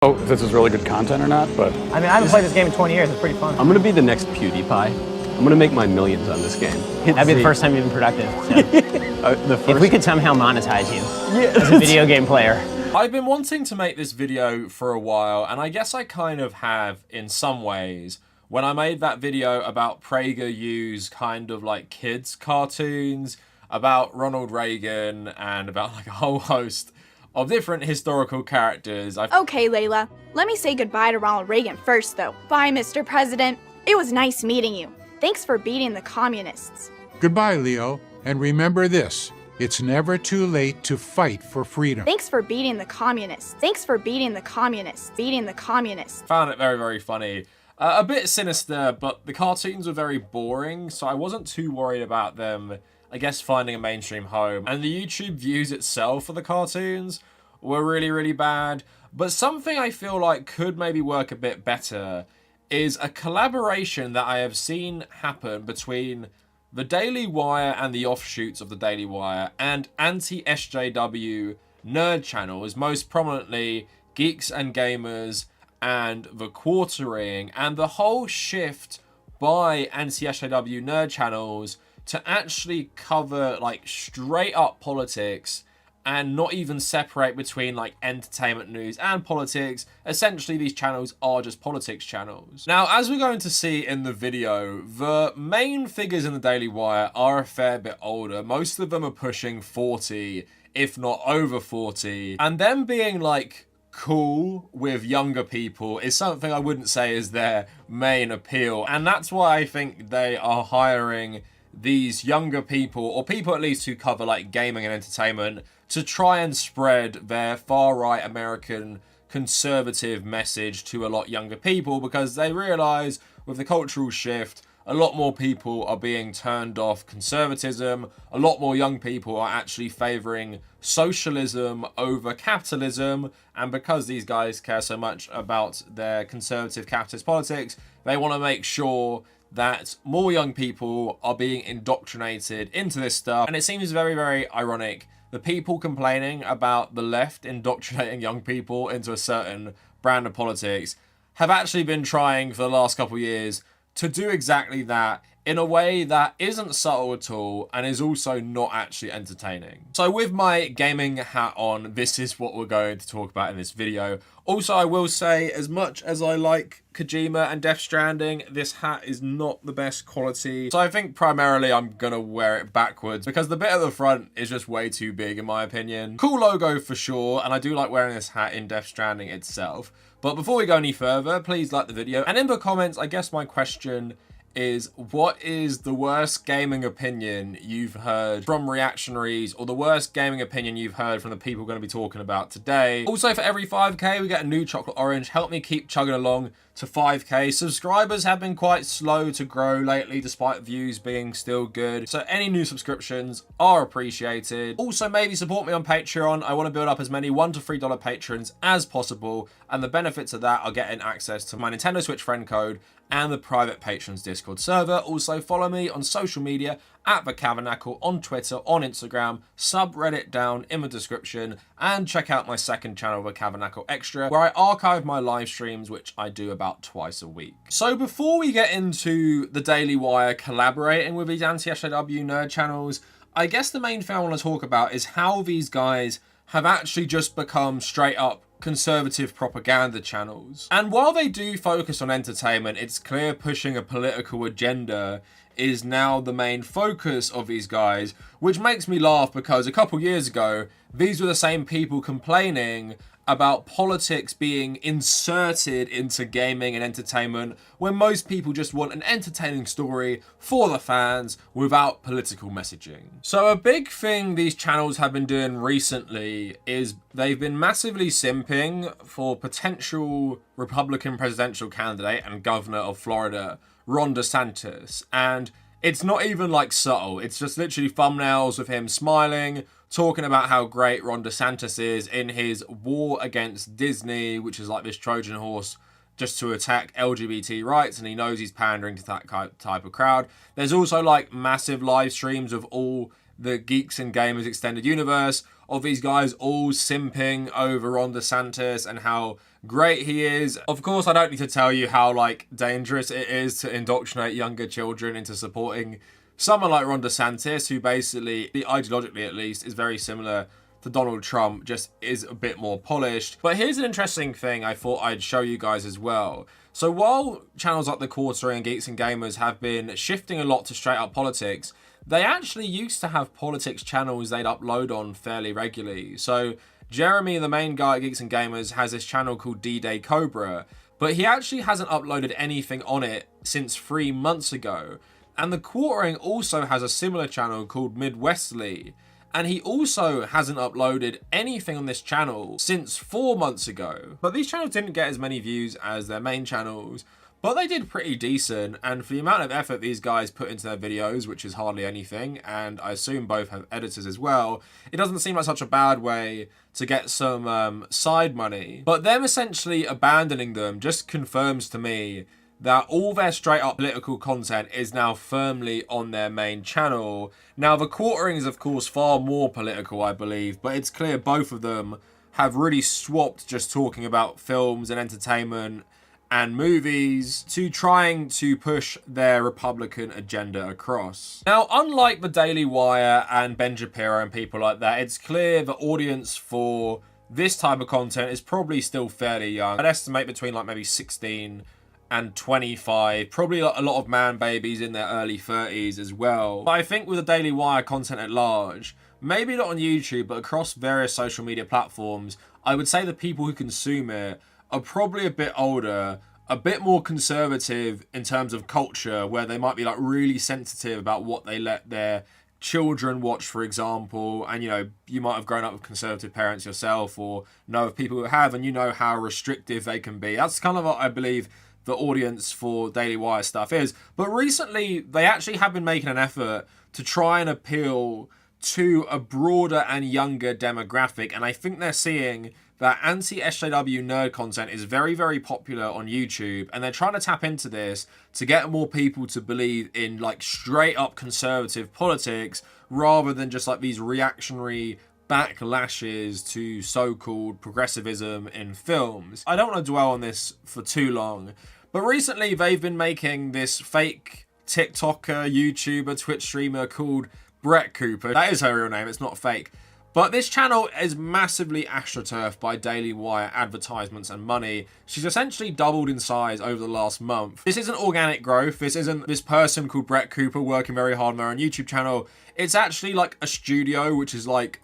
Oh, if this is really good content or not, but... I mean, I haven't played this game in 20 years. It's pretty fun. I'm gonna be the next PewDiePie. I'm gonna make my millions on this game. That'd be the first time you've been productive. So. If we could somehow monetize you as a video game player. I've been wanting to make this video for a while, and I guess I kind of have in some ways. When I made that video about PragerU's kind of like kids cartoons, about Ronald Reagan, and about like a whole host of different historical characters. Okay, Layla. Let me say goodbye to Ronald Reagan first, though. Bye, Mr. President. It was nice meeting you. Thanks for beating the communists. Goodbye, Leo. And remember this, it's never too late to fight for freedom. Thanks for beating the communists. Thanks for beating the communists. Beating the communists. Found it very, very funny. A bit sinister, but the cartoons were very boring, so I wasn't too worried about them, I guess, finding a mainstream home. And the YouTube views itself for the cartoons were really, really bad. But something I feel like could maybe work a bit better is a collaboration that I have seen happen between the Daily Wire and the offshoots of the Daily Wire and Anti-SJW nerd channels, most prominently Geeks and Gamers and the Quartering, and the whole shift by Anti-SJW nerd channels to actually cover like straight up politics and not even separate between like entertainment news and politics. Essentially, these channels are just politics channels. Now, as we're going to see in the video, the main figures in the Daily Wire are a fair bit older. Most of them are pushing 40, if not over 40. And them being like cool with younger people is something I wouldn't say is their main appeal. And that's why I think they are hiring these younger people, or people at least who cover like gaming and entertainment, to try and spread their far-right American conservative message to a lot younger people, because they realize with the cultural shift, a lot more people are being turned off conservatism, a lot more young people are actually favoring socialism over capitalism, and because these guys care so much about their conservative capitalist politics, they want to make sure that more young people are being indoctrinated into this stuff. And it seems very, very ironic. The people complaining about the left indoctrinating young people into a certain brand of politics have actually been trying for the last couple of years to do exactly that in a way that isn't subtle at all and is also not actually entertaining. So with my gaming hat on, this is what we're going to talk about in this video. Also, I will say, as much as I like Kojima and Death Stranding, this hat is not the best quality. So I think primarily I'm gonna wear it backwards because the bit at the front is just way too big in my opinion. Cool logo for sure, and I do like wearing this hat in Death Stranding itself. But before we go any further, please like the video. And in the comments, I guess my question is, what is the worst gaming opinion you've heard from reactionaries, or the worst gaming opinion you've heard from the people we're going to be talking about today? Also, for every 5k we get a new chocolate orange. Help me keep chugging along to 5k. Subscribers have been quite slow to grow lately despite views being still good, so any new subscriptions are appreciated. Also, maybe support me on Patreon. I want to build up as many $1 to $3 patrons as possible, and the benefits of that are getting access to my Nintendo Switch friend code and the private patrons Discord server. Also, follow me on social media at the Kavernacle on Twitter, on Instagram, subreddit down in the description, and check out my second channel, the Kavernacle Extra, where I archive my live streams, which I do about twice a week. So before we get into the Daily Wire collaborating with these Anti-SJW nerd channels, I guess the main thing I want to talk about is how these guys have actually just become straight up conservative propaganda channels. And while they do focus on entertainment, it's clear pushing a political agenda is now the main focus of these guys, which makes me laugh because a couple years ago, these were the same people complaining about politics being inserted into gaming and entertainment when most people just want an entertaining story for the fans without political messaging. So a big thing these channels have been doing recently is they've been massively simping for potential Republican presidential candidate and governor of Florida, Ron DeSantis. And it's not even like subtle, it's just literally thumbnails of him smiling, talking about how great Ron DeSantis is in his war against Disney, which is like this Trojan horse just to attack LGBT rights, and he knows he's pandering to that type of crowd. There's also like massive live streams of all the Geeks and Gamers extended universe of these guys all simping over Ron DeSantis and how great he is. Of course, I don't need to tell you how like dangerous it is to indoctrinate younger children into supporting someone like Ron DeSantis, who basically, ideologically at least, is very similar to Donald Trump, just is a bit more polished. But here's an interesting thing I thought I'd show you guys as well. So while channels like the Quartering and Geeks and Gamers have been shifting a lot to straight up politics, they actually used to have politics channels they'd upload on fairly regularly. So Jeremy, the main guy at Geeks and Gamers, has this channel called D-Day Cobra, but he actually hasn't uploaded anything on it since 3 months ago. And the Quartering also has a similar channel called Midwestly, and he also hasn't uploaded anything on this channel since 4 months ago. But these channels didn't get as many views as their main channels, but they did pretty decent, and for the amount of effort these guys put into their videos, which is hardly anything, and I assume both have editors as well, it doesn't seem like such a bad way to get some side money. But them essentially abandoning them just confirms to me that all their straight up political content is now firmly on their main channel. Now the Quartering is of course far more political, I believe, but it's clear both of them have really swapped just talking about films and entertainment and movies to trying to push their Republican agenda across. Now, unlike the Daily Wire and Ben Shapiro and people like that, it's clear the audience for this type of content is probably still fairly young. I'd estimate between like maybe 16 and 25, probably a lot of man babies in their early 30s as well. But I think with the Daily Wire content at large, maybe not on YouTube, but across various social media platforms, I would say the people who consume it are probably a bit older, a bit more conservative in terms of culture, where they might be like really sensitive about what they let their children watch, for example. And you know, you might have grown up with conservative parents yourself, or know of people who have, and you know how restrictive they can be. That's kind of what I believe the audience for Daily Wire stuff is. But recently, they actually have been making an effort to try and appeal to a broader and younger demographic, and I think they're seeing that anti-SJW nerd content is very, very popular on YouTube, and they're trying to tap into this to get more people to believe in like straight up conservative politics rather than just like these reactionary backlashes to so-called progressivism in films. I don't want to dwell on this for too long, but recently they've been making this fake TikToker, YouTuber, Twitch streamer called Brett Cooper. That is her real name, it's not fake. But this channel is massively astroturfed by Daily Wire advertisements and money. She's essentially doubled in size over the last month. This isn't organic growth. This isn't this person called Brett Cooper working very hard on their own YouTube channel. It's actually like a studio, which is like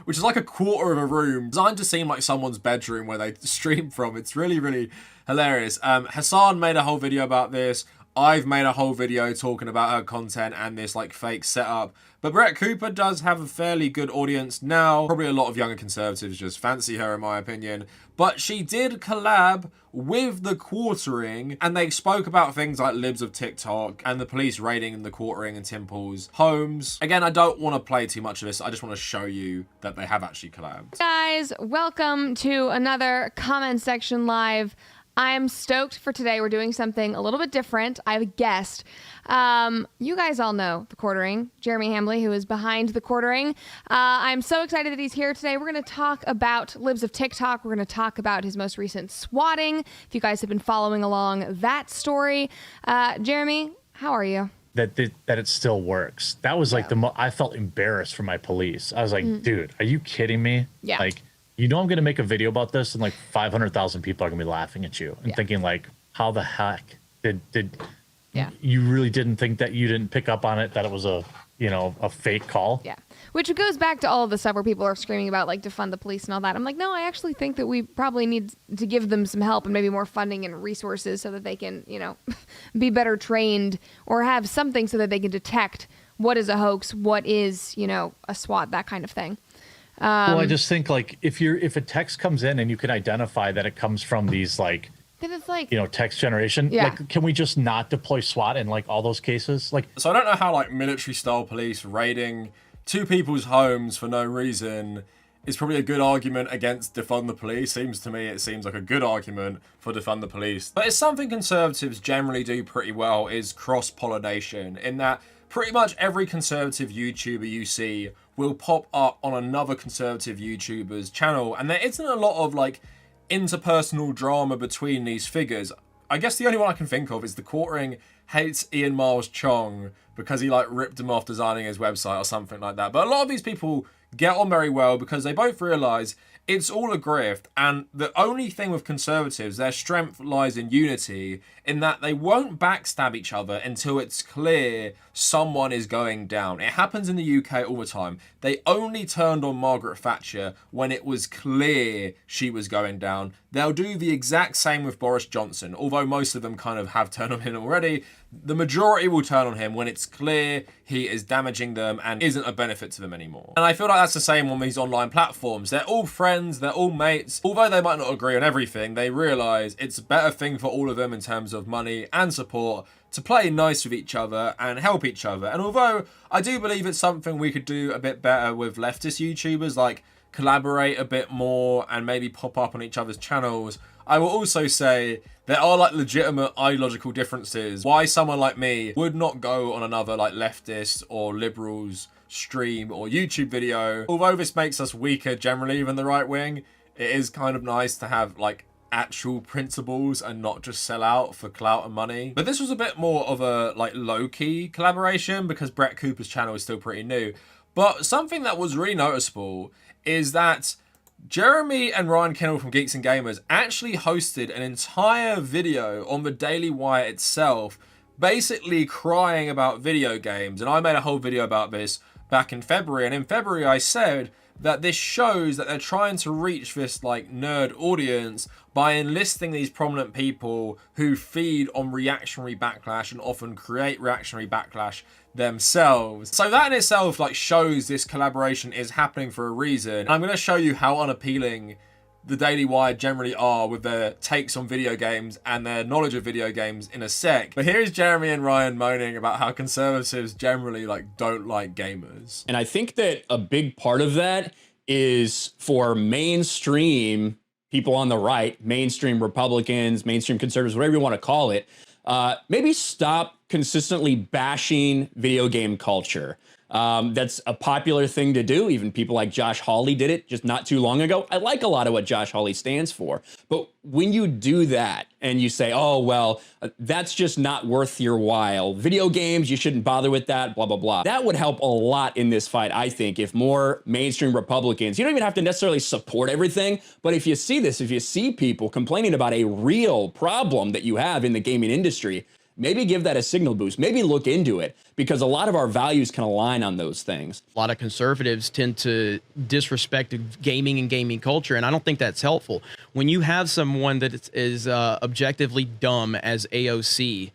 a quarter of a room, designed to seem like someone's bedroom where they stream from. It's really, really hilarious. Hassan made a whole video about this. I've made a whole video talking about her content and this like fake setup. But Brett Cooper does have a fairly good audience now. Probably a lot of younger conservatives just fancy her in my opinion. But she did collab with the Quartering, and they spoke about things like libs of TikTok and the police raiding the Quartering and Tim Pool's homes. Again, I don't want to play too much of this. I just want to show you that they have actually collabed. Guys, welcome to another comment section live. I'm stoked for today. We're doing something a little bit different. I have a guest. You guys all know the Quartering, Jeremy Hambley, who is behind the Quartering. I'm so excited that he's here today. We're going to talk about libs of TikTok. We're going to talk about his most recent swatting. If you guys have been following along that story. Jeremy, how are you? That it still works. That was like I felt embarrassed for my police. I was like, dude, are you kidding me? Yeah. Like, you know I'm going to make a video about this and like 500,000 people are going to be laughing at you and thinking like, how the heck did you really didn't think that you didn't pick up on it, that it was a fake call? Yeah. Which goes back to all of the stuff where people are screaming about like defund the police and all that. I'm like, no, I actually think that we probably need to give them some help and maybe more funding and resources so that they can, be better trained or have something so that they can detect what is a hoax, what is, a SWAT, that kind of thing. Well, I just think like if a text comes in and you can identify that it comes from these like, then it's like, text generation, like, can we just not deploy SWAT in like all those cases? Like, so I don't know how like military style police raiding two people's homes for no reason is probably a good argument against defund the police. It seems like a good argument for defund the police. But it's something conservatives generally do pretty well, is cross-pollination, in that pretty much every conservative YouTuber you see will pop up on another conservative YouTuber's channel, and there isn't a lot of like interpersonal drama between these figures. I guess the only one I can think of is the Quartering hates Ian Miles Chong because he like ripped him off designing his website or something like that. But a lot of these people get on very well because they both realize it's all a grift, and the only thing with conservatives, their strength lies in unity, in that they won't backstab each other until it's clear someone is going down. It happens in the UK all the time. They only turned on Margaret Thatcher when it was clear she was going down. They'll do the exact same with Boris Johnson, although most of them kind of have turned on him already. The majority will turn on him when it's clear he is damaging them and isn't a benefit to them anymore. And I feel like that's the same on these online platforms. They're all friends, they're all mates. Although they might not agree on everything, they realise it's a better thing for all of them in terms of money and support to play nice with each other and help each other. And although I do believe it's something we could do a bit better with leftist YouTubers, like collaborate a bit more and maybe pop up on each other's channels, I will also say there are like legitimate ideological differences. Why someone like me would not go on another like leftist or liberals stream or YouTube video. Although this makes us weaker generally than the right wing, it is kind of nice to have like actual principles and not just sell out for clout and money. But this was a bit more of a like low-key collaboration because Brett Cooper's channel is still pretty new. But something that was really noticeable is that Jeremy and Ryan Kendall from Geeks and Gamers actually hosted an entire video on the Daily Wire itself, basically crying about video games. And I made a whole video about this back in February. And in February, I said that this shows that they're trying to reach this like nerd audience by enlisting these prominent people who feed on reactionary backlash and often create reactionary backlash themselves. So that in itself like shows this collaboration is happening for a reason. And I'm going to show you how unappealing the Daily Wire generally are with their takes on video games and their knowledge of video games in a sec. But here is Jeremy and Ryan moaning about how conservatives generally like don't like gamers. And I think that a big part of that is for mainstream people on the right, mainstream Republicans, mainstream conservatives, whatever you want to call it, maybe stop consistently bashing video game culture. That's a popular thing to do. Even people like Josh Hawley did it just not too long ago. I like a lot of what Josh Hawley stands for. But when you do that and you say, oh, well, that's just not worth your while. Video games, you shouldn't bother with that, blah, blah, blah. That would help a lot in this fight, I think, if more mainstream Republicans, you don't even have to necessarily support everything, but if you see this, if you see people complaining about a real problem that you have in the gaming industry, maybe give that a signal boost, maybe look into it, because a lot of our values can align on those things. A lot of conservatives tend to disrespect gaming and gaming culture, and I don't think that's helpful. When you have someone that is objectively dumb as AOC,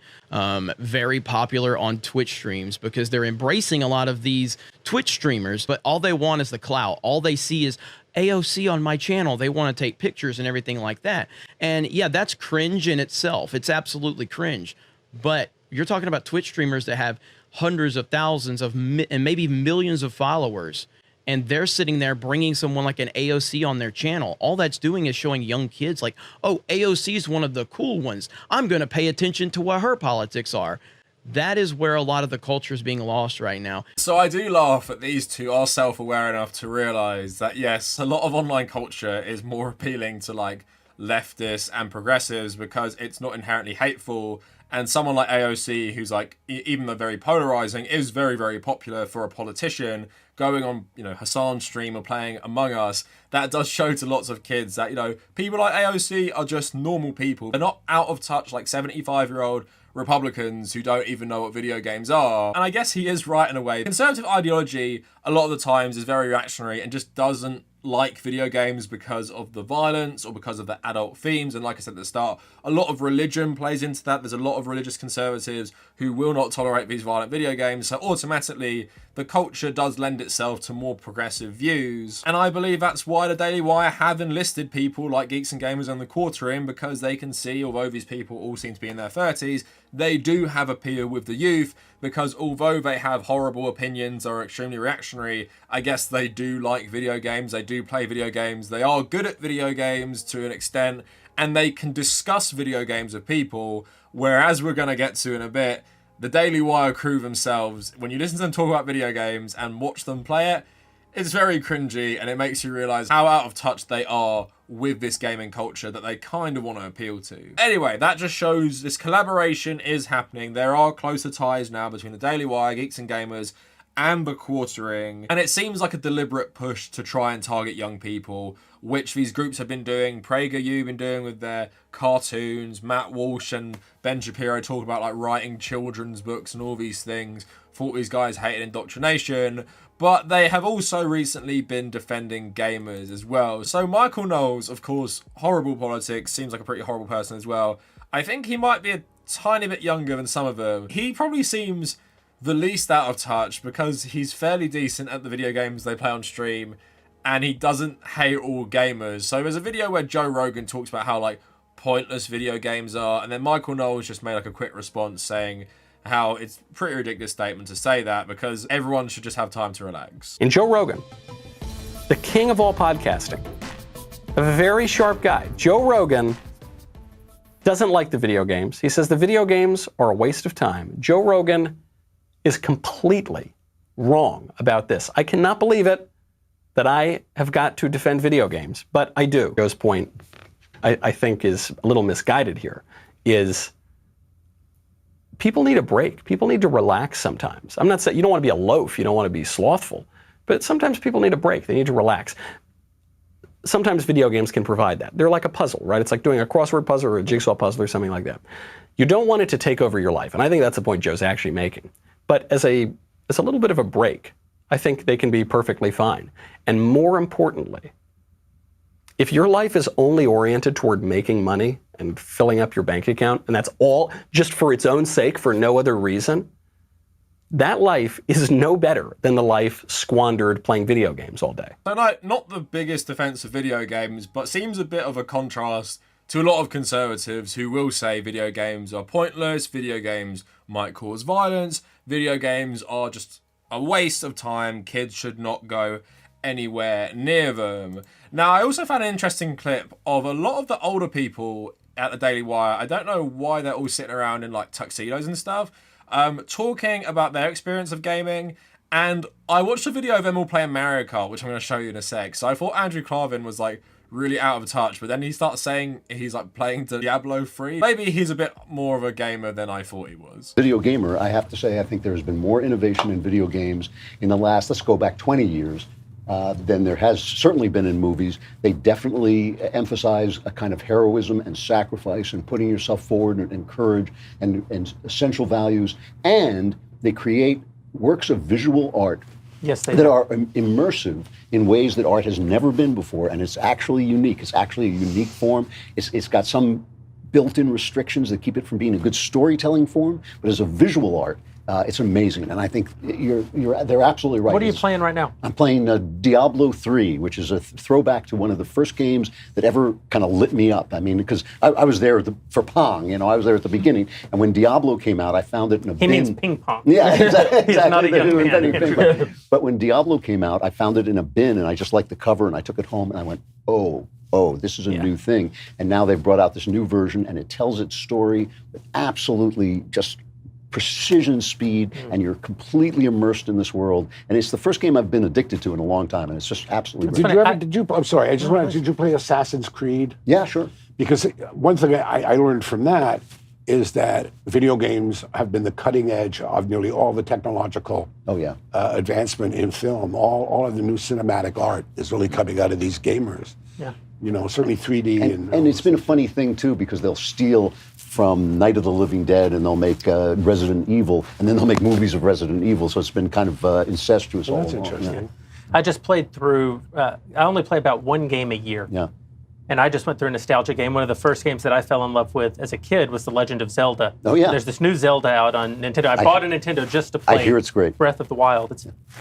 very popular on Twitch streams because they're embracing a lot of these Twitch streamers, but all they want is the clout. All they see is AOC on my channel. They want to take pictures and everything like that. And yeah, that's cringe in itself. It's absolutely cringe. But you're talking about Twitch streamers that have hundreds of thousands of and maybe millions of followers, and they're sitting there bringing someone like an AOC on their channel. All that's doing is showing young kids like, oh, AOC is one of the cool ones. I'm going to pay attention to what her politics are. That is where a lot of the culture is being lost right now. So I do laugh that these two are self-aware enough to realize that, yes, a lot of online culture is more appealing to like leftists and progressives because it's not inherently hateful. And someone like AOC, who's like, even though very polarizing, is very, very popular for a politician, going on, you know, Hassan's stream or playing Among Us, that does show to lots of kids that, you know, people like AOC are just normal people. They're not out of touch like 75-year-old Republicans who don't even know what video games are. And I guess he is right in a way. Conservative ideology, a lot of the times, is very reactionary and just doesn't like video games because of the violence or because of the adult themes. And like I said at the start, a lot of religion plays into that. There's a lot of religious conservatives who will not tolerate these violent video games. So automatically, the culture does lend itself to more progressive views. And I believe that's why the Daily Wire have enlisted people like Geeks and Gamers and the Quartering, because they can see, although these people all seem to be in their 30s, they do have appeal with the youth, because although they have horrible opinions or are extremely reactionary, I guess they do like video games, they do play video games, they are good at video games to an extent, and they can discuss video games with people, whereas we're going to get to in a bit, the Daily Wire crew themselves, when you listen to them talk about video games and watch them play it, It's very cringy, and it makes you realize how out of touch they are with this gaming culture that they kind of want to appeal to. Anyway, that just shows this collaboration is happening. There are closer ties now between the Daily Wire, Geeks and Gamers, and the Quartering, and it seems like a deliberate push to try and target young people, which these groups have been doing. PragerU been doing with their cartoons. Matt Walsh and Ben Shapiro talk about like writing children's books and all these things. Thought these guys hated indoctrination, but they have also recently been defending gamers as well. So Michael Knowles, of course, horrible politics, seems like a pretty horrible person as well. I think he might be a tiny bit younger than some of them. He probably seems the least out of touch because he's fairly decent at the video games they play on stream, and he doesn't hate all gamers. So there's a video where Joe Rogan talks about how like pointless video games are, and then Michael Knowles just made like a quick response saying how it's a pretty ridiculous statement to say that because everyone should just have time to relax. And Joe Rogan, the king of all podcasting, a very sharp guy. Joe Rogan doesn't like the video games. He says the video games are a waste of time. Joe Rogan is completely wrong about this. I cannot believe it that I have got to defend video games, but I do. Joe's point, I think, is a little misguided here, is people need a break. People need to relax sometimes. I'm not saying you don't want to be a loaf, you don't want to be slothful, but sometimes people need a break. They need to relax. Sometimes video games can provide that. They're like a puzzle, right? It's like doing a crossword puzzle or a jigsaw puzzle or something like that. You don't want it to take over your life, and I think that's the point Joe's actually making. But as a little bit of a break, I think they can be perfectly fine. And more importantly, if your life is only oriented toward making money and filling up your bank account, and that's all just for its own sake, for no other reason, that life is no better than the life squandered playing video games all day. So not the biggest defense of video games, but seems a bit of a contrast to a lot of conservatives who will say video games are pointless, video games might cause violence, video games are just a waste of time, kids should not go anywhere near them. Now, I also found an interesting clip of a lot of the older people at the Daily Wire. I don't know why they're all sitting around in like tuxedos and stuff, talking about their experience of gaming. And I watched a video of them all playing Mario Kart, which I'm going to show you in a sec. So I thought Andrew Clavin was like really out of touch, but then he starts saying he's like playing Diablo 3. Maybe he's a bit more of a gamer than I thought he was. Video gamer, I have to say, I think there has been more innovation in video games in the last, let's go back 20 years, than there has certainly been in movies. They definitely emphasize a kind of heroism and sacrifice and putting yourself forward and courage and essential values. And they create works of visual art that are immersive in ways that art has never been before, and it's actually unique. It's actually a unique form. It's got some built-in restrictions that keep it from being a good storytelling form, but as a visual art, it's amazing. And I think they're absolutely right. What are you playing right now? I'm playing Diablo 3, which is a throwback to one of the first games that ever kind of lit me up. I mean, because I was there for Pong, I was there at the beginning. And when Diablo came out, I found it in a bin. He means ping pong. Yeah, exactly. He's not a young man. But when Diablo came out, I found it in a bin, and I just liked the cover, and I took it home, and I went, oh, this is a new thing. And now they've brought out this new version, and it tells its story with absolutely just precision speed, and you're completely immersed in this world. And it's the first game I've been addicted to in a long time, and it's just absolutely brilliant. Did you play Assassin's Creed? Yeah, sure. Because one thing I learned from that is that video games have been the cutting edge of nearly all the technological advancement in film. All of the new cinematic art is really coming out of these gamers. Yeah. Certainly 3D. And it's been a funny thing, too, because they'll steal from Night of the Living Dead, and they'll make Resident Evil, and then they'll make movies of Resident Evil, so it's been kind of incestuous all along. That's interesting. Yeah. I just played through, I only play about one game a year. Yeah. And I just went through a nostalgia game. One of the first games that I fell in love with as a kid was The Legend of Zelda. Oh, yeah. There's this new Zelda out on Nintendo. I bought a Nintendo just to play I hear it's great. Breath of the Wild.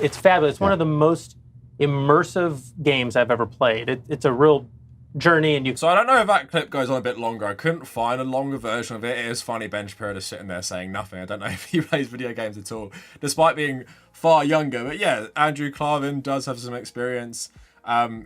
It's fabulous. It's one of the most immersive games I've ever played. It's a real journey, and So I don't know if that clip goes on a bit longer. I couldn't find a longer version of it. It is funny, Ben Shapiro just sitting there saying nothing. I don't know if he plays video games at all, despite being far younger. But yeah, Andrew Clavin does have some experience.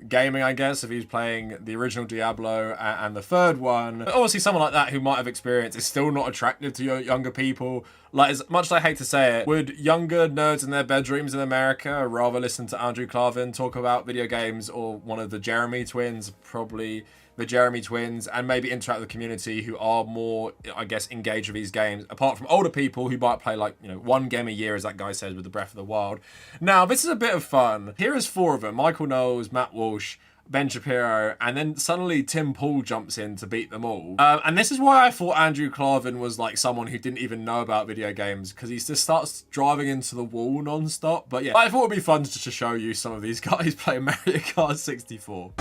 gaming, I guess, if he's playing the original Diablo and the third one. But obviously, someone like that who might have experience is still not attractive to younger people. Like, as much as I hate to say it, would younger nerds in their bedrooms in America rather listen to Andrew Clavin talk about video games, or one of the Jeremy twins, probably the Jeremy twins, and maybe interact with the community who are more, I guess, engaged with these games, apart from older people who might play, like, you know, one game a year, as that guy says, with the Breath of the Wild. Now, this is a bit of fun. Here is 4 of them: Michael Knowles, Matt Walsh, Ben Shapiro, and then suddenly Tim Pool jumps in to beat them all. And this is why I thought Andrew Clavin was like someone who didn't even know about video games, because he just starts driving into the wall non-stop. But yeah, I thought it'd be fun just to show you some of these guys play Mario Kart 64.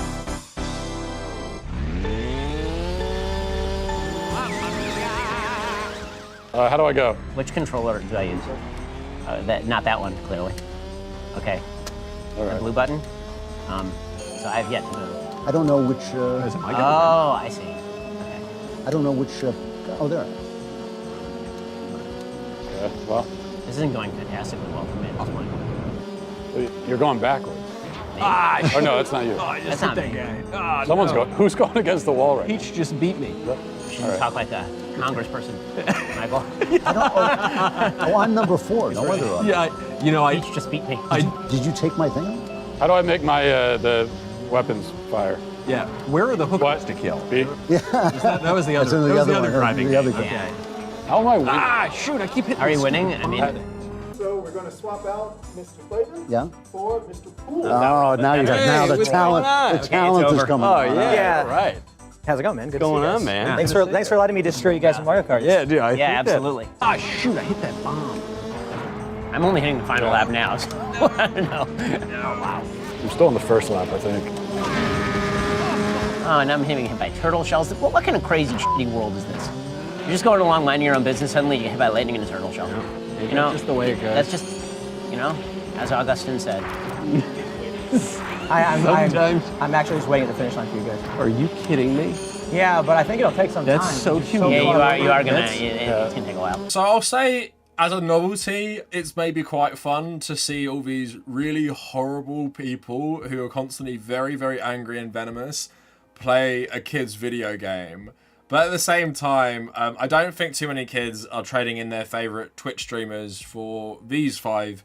How do I go? Which controller do I use? Not that one, clearly. Okay. The blue button. So I have yet to move. I don't know which. Oh, I see. Okay. I don't know which. Oh, there. Okay, well. This isn't going fantastically well for me at this point. You're going backwards. Oh no, that's not you. That's not me. Someone's going. Who's going against the wall right now? Peach just beat me. You shouldn't talk like a congressperson, Michael. I'm number 4. No wonder. Yeah, Peach just beat me. Did you take my thing? How do I make my the weapons fire? Yeah. Where are the hookers to kill? B? Yeah. That was the other. That's in the that was other the other one. driving. The other game. game. Yeah. How am I winning? Shoot! I keep hitting. Are you winning? I mean, So we're going to swap out Mr. Clavin for Mr. Poole. Oh, now you got the talent. The talent is coming. Oh yeah. Right. How's it going, man? Good What's going to see you on, guys. man? Thanks for letting me destroy you guys in Mario Kart. Yeah, dude. I yeah, think absolutely. Shoot! I hit that bomb. I'm only hitting the final lap now, so I don't know. Oh, wow. I'm still in the first lap, I think. Oh, and I'm getting hit by turtle shells. What kind of crazy, shitty world is this? You're just going along minding your own business, suddenly you get hit by lightning in a turtle shell. Yeah. You know, just the way it goes. That's just, you know, as Augustine said. I'm actually just waiting at the finish line for you guys. Are you kidding me? Yeah, but I think it'll take some time. That's so cute. Yeah, you are gonna. It's gonna take a while. So I'll say, as a novelty, it's maybe quite fun to see all these really horrible people who are constantly very, very angry and venomous play a kid's video game. But at the same time, I don't think too many kids are trading in their favorite Twitch streamers for these 5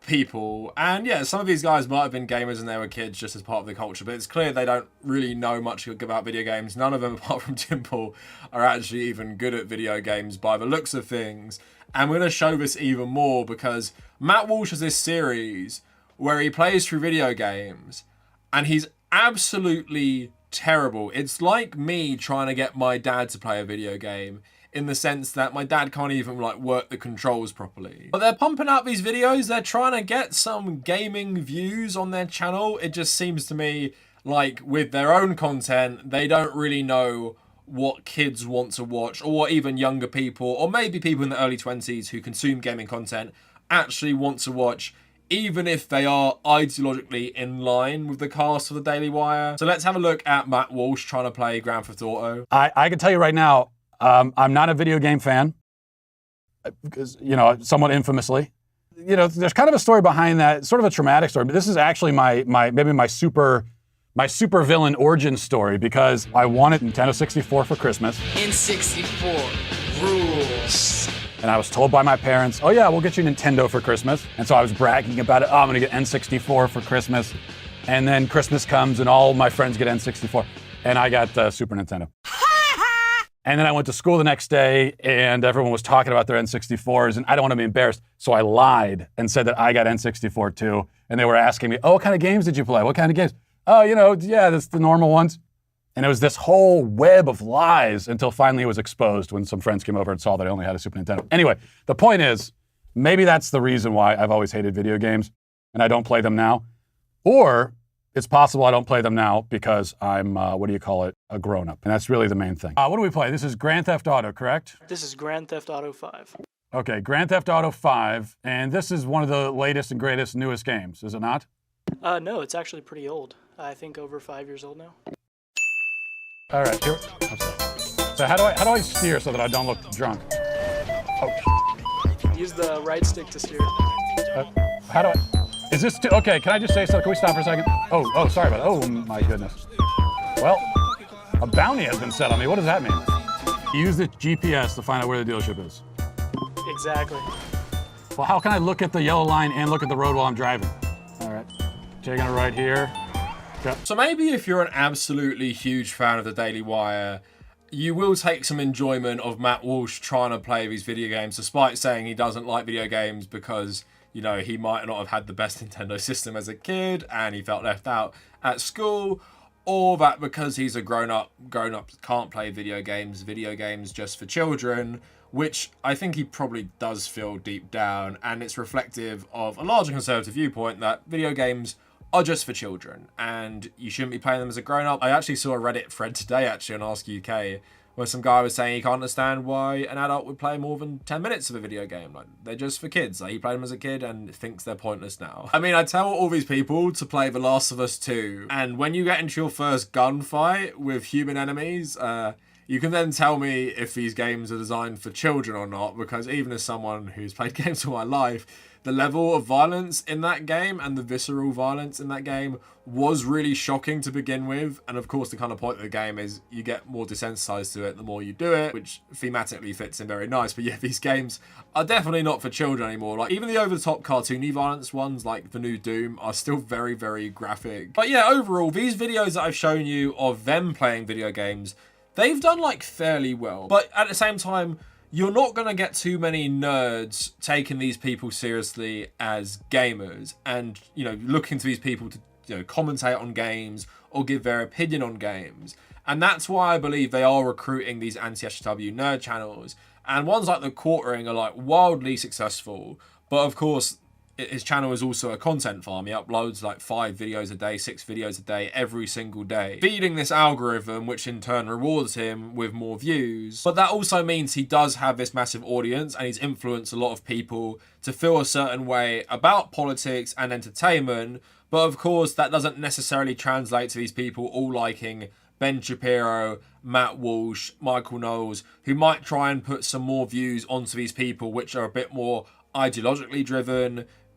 people. And yeah, some of these guys might have been gamers when they were kids just as part of the culture, but it's clear they don't really know much about video games. None of them, apart from Dimple, are actually even good at video games by the looks of things. And we're going to show this even more because Matt Walsh has this series where he plays through video games and he's absolutely terrible. It's like me trying to get my dad to play a video game, in the sense that my dad can't even like work the controls properly. But they're pumping out these videos, they're trying to get some gaming views on their channel. It just seems to me like with their own content, they don't really know what kids want to watch, or what even younger people, or maybe people in the early 20s who consume gaming content actually want to watch, even if they are ideologically in line with the cast of the Daily Wire. So let's have a look at Matt Walsh trying to play Grand Theft Auto. I can tell you right now, I'm not a video game fan, because, you know, somewhat infamously. You know, there's kind of a story behind that, sort of a traumatic story, but this is actually maybe my super villain origin story, because I wanted Nintendo 64 for Christmas. N64 rules. And I was told by my parents, oh yeah, we'll get you Nintendo for Christmas. And so I was bragging about it, oh, I'm gonna get N64 for Christmas. And then Christmas comes and all my friends get N64. And I got Super Nintendo. And then I went to school the next day and everyone was talking about their N64s and I don't want to be embarrassed. So I lied and said that I got N64 too. And they were asking me, oh, what kind of games did you play? What kind of games? Oh, you know, yeah, that's the normal ones. And it was this whole web of lies until finally it was exposed when some friends came over and saw that I only had a Super Nintendo. Anyway, the point is, maybe that's the reason why I've always hated video games and I don't play them now. Or it's possible I don't play them now because I'm, a grown-up. And that's really the main thing. What do we play? This is Grand Theft Auto, correct? This is Grand Theft Auto 5. Okay, Grand Theft Auto 5. And this is one of the latest and greatest, newest games, is it not? No, it's actually pretty old. I think over 5 years old now. All right, here. I'm sorry. So how do I steer so that I don't look drunk? Oh, Use the right stick to steer. how do I? Is this too, okay, can I just say something? Can we stop for a second? Oh, sorry about that. Oh my goodness. Well, a bounty has been set on me. What does that mean? Use the GPS to find out where the dealership is. Exactly. Well, how can I look at the yellow line and look at the road while I'm driving? All right, taking it right here. Go. So maybe if you're an absolutely huge fan of the Daily Wire, you will take some enjoyment of Matt Walsh trying to play these video games, despite saying he doesn't like video games because, you know, he might not have had the best Nintendo system as a kid and he felt left out at school, or that because he's a grown-up can't play video games just for children, which I think he probably does feel deep down, and it's reflective of a larger conservative viewpoint that video games are just for children and you shouldn't be playing them as a grown-up. I actually saw a Reddit thread today actually on Ask UK where some guy was saying he can't understand why an adult would play more than 10 minutes of a video game. Like, they're just for kids. Like, he played them as a kid and thinks they're pointless now. I mean, I tell all these people to play The Last of Us 2, and when you get into your first gunfight with human enemies, you can then tell me if these games are designed for children or not, because even as someone who's played games all my life, the level of violence in that game and the visceral violence in that game was really shocking to begin with. And of course, the kind of point of the game is you get more desensitized to it the more you do it, which thematically fits in very nice. But yeah, these games are definitely not for children anymore. Like, even the over-the-top cartoony violence ones, like the new Doom, are still very, very graphic. But yeah, overall, these videos that I've shown you of them playing video games, they've done like fairly well. But at the same time, you're not going to get too many nerds taking these people seriously as gamers and, you know, looking to these people to, you know, commentate on games or give their opinion on games. And that's why I believe they are recruiting these anti-SJW nerd channels. And ones like the Quartering are like wildly successful. But of course, his channel is also a content farm. He uploads like 5 videos a day, 6 videos a day, every single day, feeding this algorithm, which in turn rewards him with more views. But that also means he does have this massive audience and he's influenced a lot of people to feel a certain way about politics and entertainment. But of course, that doesn't necessarily translate to these people all liking Ben Shapiro, Matt Walsh, Michael Knowles, who might try and put some more views onto these people, which are a bit more ideologically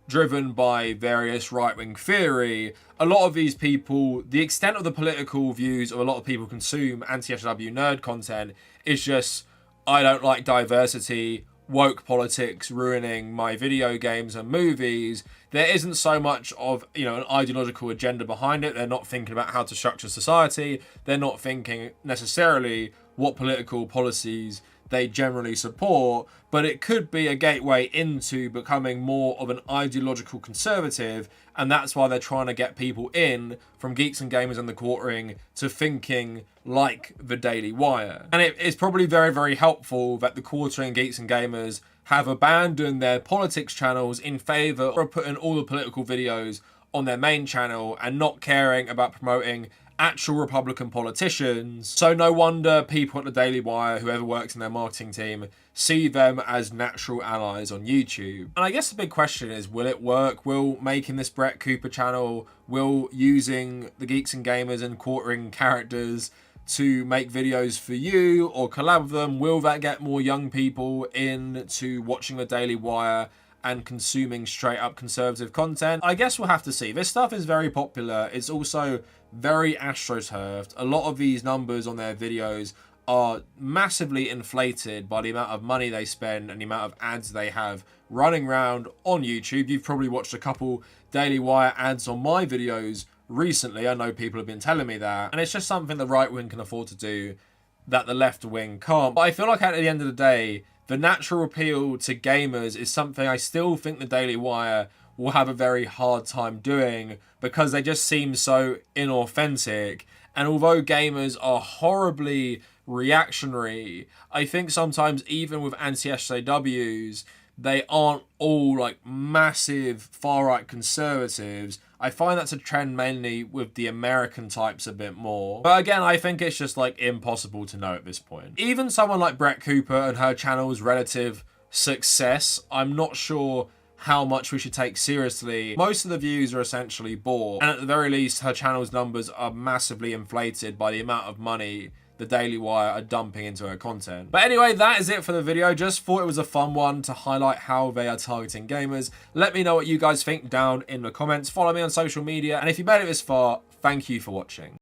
driven by various right-wing theory. A lot of these people, the extent of the political views of a lot of people consume anti-SJW nerd content is just, I don't like diversity, woke politics ruining my video games and movies. There isn't so much of, you know, an ideological agenda behind it. They're not thinking about how to structure society. They're not thinking necessarily what political policies they generally support, but it could be a gateway into becoming more of an ideological conservative, and that's why they're trying to get people in from Geeks and Gamers and the Quartering to thinking like the Daily Wire. And it's probably very, very helpful that the Quartering, Geeks and Gamers have abandoned their politics channels in favour of putting all the political videos on their main channel and not caring about promoting actual Republican politicians. So no wonder people at the Daily Wire, whoever works in their marketing team, see them as natural allies on YouTube. And I guess the big question is, will it work? Will making this Brett Cooper channel, will using the Geeks and Gamers and Quartering characters to make videos for you or collab with them, will that get more young people into watching the Daily Wire and consuming straight up conservative content? I guess we'll have to see. This stuff is very popular. It's also very astroturfed. A lot of these numbers on their videos are massively inflated by the amount of money they spend and the amount of ads they have running around on YouTube. You've probably watched a couple Daily Wire ads on my videos recently. I know people have been telling me that. And it's just something the right wing can afford to do that the left wing can't. But I feel like at the end of the day, the natural appeal to gamers is something I still think the Daily Wire will have a very hard time doing because they just seem so inauthentic. And although gamers are horribly reactionary, I think sometimes even with anti-SJWs, they aren't all like massive far-right conservatives. I find that's a trend mainly with the American types a bit more. But again, I think it's just like impossible to know at this point. Even someone like Brett Cooper and her channel's relative success, I'm not sure how much we should take seriously. Most of the views are essentially bought, and at the very least, her channel's numbers are massively inflated by the amount of money the Daily Wire are dumping into her content. But anyway, that is it for the video. Just thought it was a fun one to highlight how they are targeting gamers. Let me know what you guys think down in the comments. Follow me on social media, and if you made it this far, thank you for watching.